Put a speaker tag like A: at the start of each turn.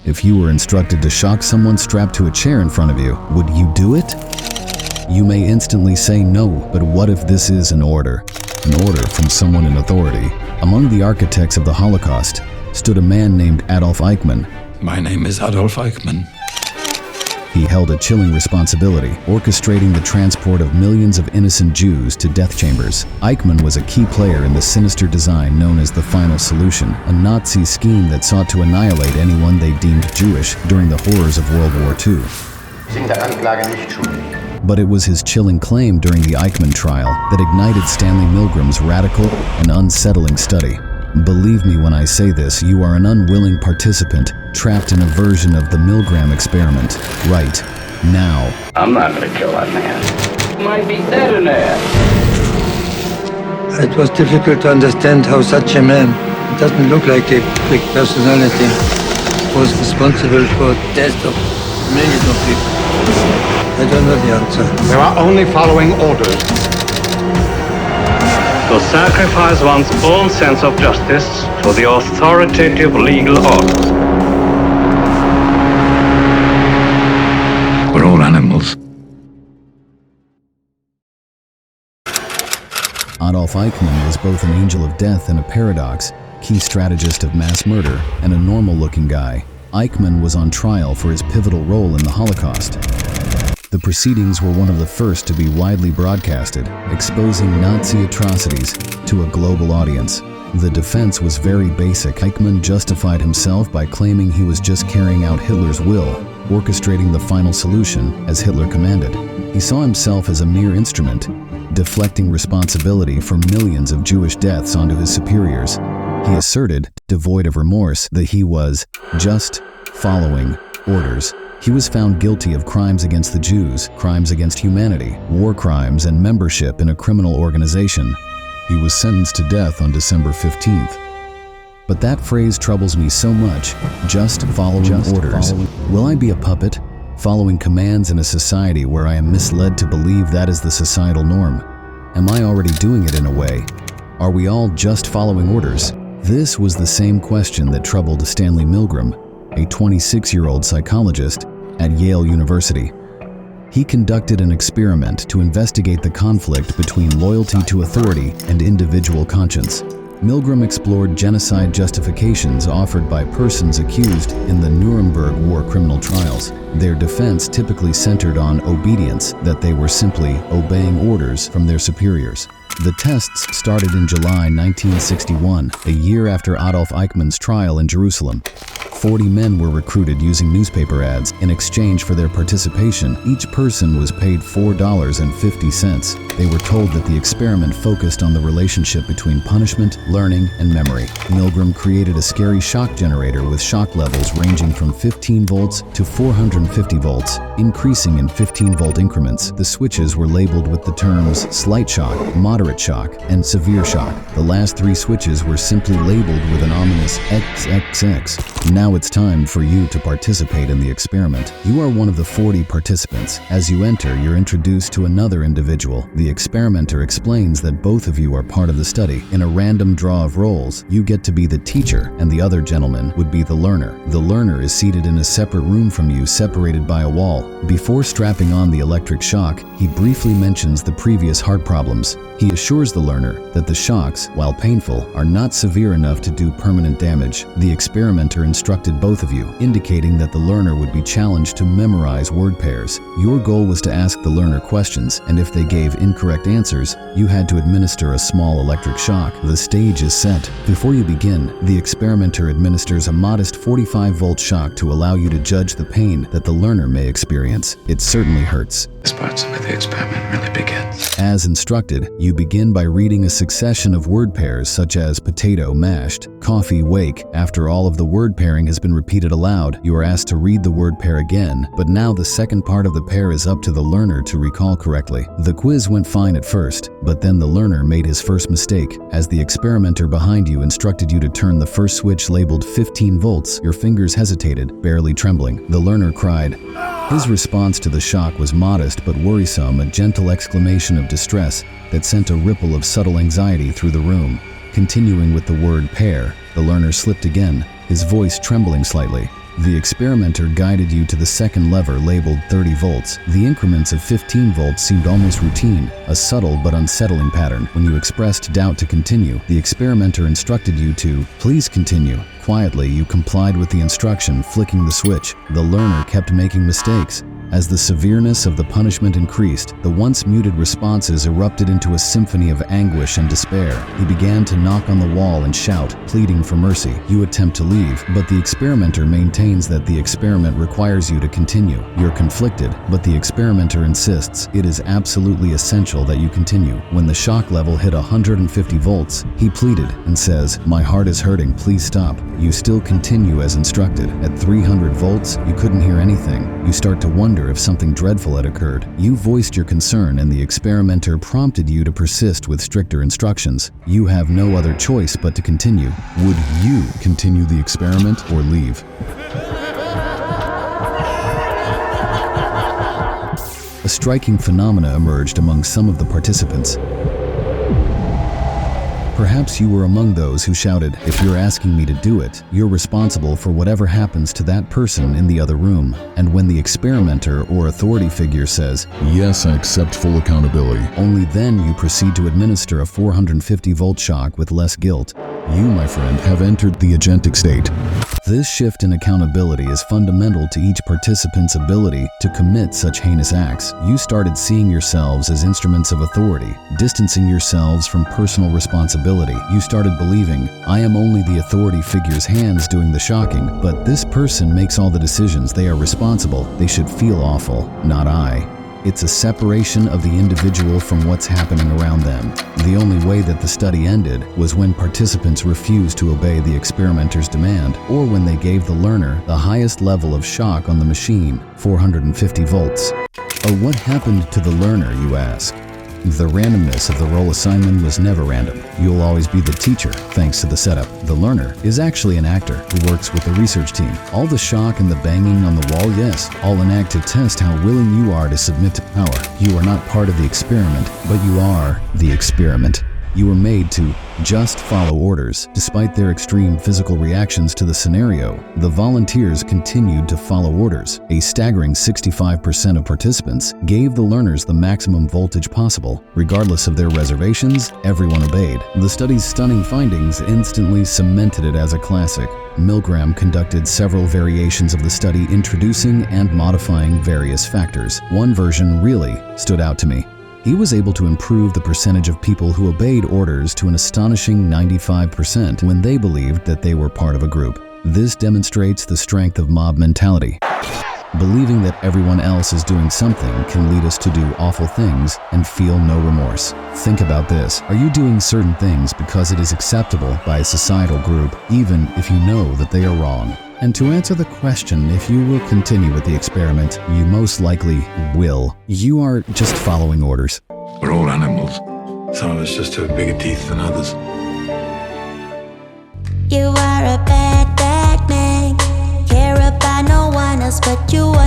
A: If you were instructed to shock someone strapped to a chair in front of you, would you do it? You may instantly say no, but what if this is an order? An order from someone in authority. Among the architects of the Holocaust stood a man named Adolf Eichmann.
B: My name is Adolf Eichmann.
A: He held a chilling responsibility, orchestrating the transport of millions of innocent Jews to death chambers. Eichmann was a key player in the sinister design known as the Final Solution, a Nazi scheme that sought to annihilate anyone they deemed Jewish during the horrors of World War II. But it was his chilling claim during the Eichmann trial that ignited Stanley Milgram's radical and unsettling study. Believe me when I say this, you are an unwilling participant trapped in a version of the Milgram Experiment right now.
C: I'm not gonna kill that man. Might be dead in there.
D: It was difficult to understand how such a man, it doesn't look like a big personality, was responsible for the death of millions of people. I don't know the answer.
E: They are only following orders.
F: To sacrifice one's own sense of justice to the authoritative legal order.
B: We're all animals.
A: Adolf Eichmann was both an angel of death and a paradox, key strategist of mass murder, and a normal-looking guy. Eichmann was on trial for his pivotal role in the Holocaust. The proceedings were one of the first to be widely broadcasted, exposing Nazi atrocities to a global audience. The defense was very basic. Eichmann justified himself by claiming he was just carrying out Hitler's will, orchestrating the final solution as Hitler commanded. He saw himself as a mere instrument, deflecting responsibility for millions of Jewish deaths onto his superiors. He asserted, devoid of remorse, that he was just following orders. He was found guilty of crimes against the Jews, crimes against humanity, war crimes, and membership in a criminal organization. He was sentenced to death on December 15th. But that phrase troubles me so much, just following orders. Will I be a puppet, following commands in a society where I am misled to believe that is the societal norm? Am I already doing it in a way? Are we all just following orders? This was the same question that troubled Stanley Milgram, a 26-year-old psychologist at Yale University. He conducted an experiment to investigate the conflict between loyalty to authority and individual conscience. Milgram explored genocide justifications offered by persons accused in the Nuremberg war criminal trials. Their defense typically centered on obedience, that they were simply obeying orders from their superiors. The tests started in July 1961, a year after Adolf Eichmann's trial in Jerusalem. 40 men were recruited using newspaper ads. In exchange for their participation, each person was paid $4.50. They were told that the experiment focused on the relationship between punishment, learning, and memory. Milgram created a scary shock generator with shock levels ranging from 15 volts to 450 volts, increasing in 15-volt increments. The switches were labeled with the terms slight shock, moderate shock, and severe shock. The last three switches were simply labeled with an ominous XXX. Now it's time for you to participate in the experiment. You are one of the 40 participants. As you enter, you're introduced to another individual. The experimenter explains that both of you are part of the study. In a random draw of roles, you get to be the teacher, and the other gentleman would be the learner. The learner is seated in a separate room from you, separated by a wall. Before strapping on the electric shock, he briefly mentions the previous heart problems. He assures the learner that the shocks, while painful, are not severe enough to do permanent damage. The experimenter instructed both of you, indicating that the learner would be challenged to memorize word pairs. Your goal was to ask the learner questions, and if they gave incorrect answers, you had to administer a small electric shock. The stage is set. Before you begin, the experimenter administers a modest 45-volt shock to allow you to judge the pain that the learner may experience. It certainly hurts.
B: This part's where the experiment really begins.
A: As instructed, you begin by reading a succession of word pairs such as potato mashed, coffee wake. After all of the word pairing has been repeated aloud, you are asked to read the word pair again, but now the second part of the pair is up to the learner to recall correctly. The quiz went fine at first, but then the learner made his first mistake. As the experimenter behind you instructed you to turn the first switch labeled 15 volts, your fingers hesitated, barely trembling. The learner cried. His response to the shock was modest but worrisome, a gentle exclamation of distress that sent a ripple of subtle anxiety through the room. Continuing with the word pair, the learner slipped again, his voice trembling slightly. The experimenter guided you to the second lever labeled 30 volts. The increments of 15 volts seemed almost routine, a subtle but unsettling pattern. When you expressed doubt to continue, the experimenter instructed you to, please continue. Quietly, you complied with the instruction, flicking the switch. The learner kept making mistakes. As the severeness of the punishment increased, the once muted responses erupted into a symphony of anguish and despair. He began to knock on the wall and shout, pleading for mercy. You attempt to leave, but the experimenter maintains that the experiment requires you to continue. You're conflicted, but the experimenter insists it is absolutely essential that you continue. When the shock level hit 150 volts, he pleaded and says, my heart is hurting, please stop. You still continue as instructed. At 300 volts, you couldn't hear anything. You start to wonder if something dreadful had occurred. You voiced your concern and the experimenter prompted you to persist with stricter instructions. You have no other choice but to continue. Would you continue the experiment or leave? A striking phenomena emerged among some of the participants. Perhaps you were among those who shouted, if you're asking me to do it, you're responsible for whatever happens to that person in the other room. And when the experimenter or authority figure says, yes, I accept full accountability, only then you proceed to administer a 450-volt shock with less guilt. You, my friend, have entered the agentic state. This shift in accountability is fundamental to each participant's ability to commit such heinous acts. You started seeing yourselves as instruments of authority, distancing yourselves from personal responsibility. You started believing, I am only the authority figure's hands doing the shocking, but this person makes all the decisions. They are responsible. They should feel awful, not I. It's a separation of the individual from what's happening around them. The only way that the study ended was when participants refused to obey the experimenter's demand, or when they gave the learner the highest level of shock on the machine, 450 volts. What happened to the learner, you ask? The randomness of the role assignment was never random. You'll always be the teacher, thanks to the setup. The learner is actually an actor who works with the research team. All the shock and the banging on the wall, yes, all an act to test how willing you are to submit to power. You are not part of the experiment, but you are the experiment. You were made to just follow orders. Despite their extreme physical reactions to the scenario, the volunteers continued to follow orders. A staggering 65% of participants gave the learners the maximum voltage possible. Regardless of their reservations, everyone obeyed. The study's stunning findings instantly cemented it as a classic. Milgram conducted several variations of the study, introducing and modifying various factors. One version really stood out to me. He was able to improve the percentage of people who obeyed orders to an astonishing 95% when they believed that they were part of a group. This demonstrates the strength of mob mentality. Believing that everyone else is doing something can lead us to do awful things and feel no remorse. Think about this. Are you doing certain things because it is acceptable by a societal group, even if you know that they are wrong? And to answer the question if you will continue with the experiment, you most likely will. You are just following orders.
B: We're all animals. Some of us just have bigger teeth than others.
G: You are a bad, bad man. Care about no one else but you.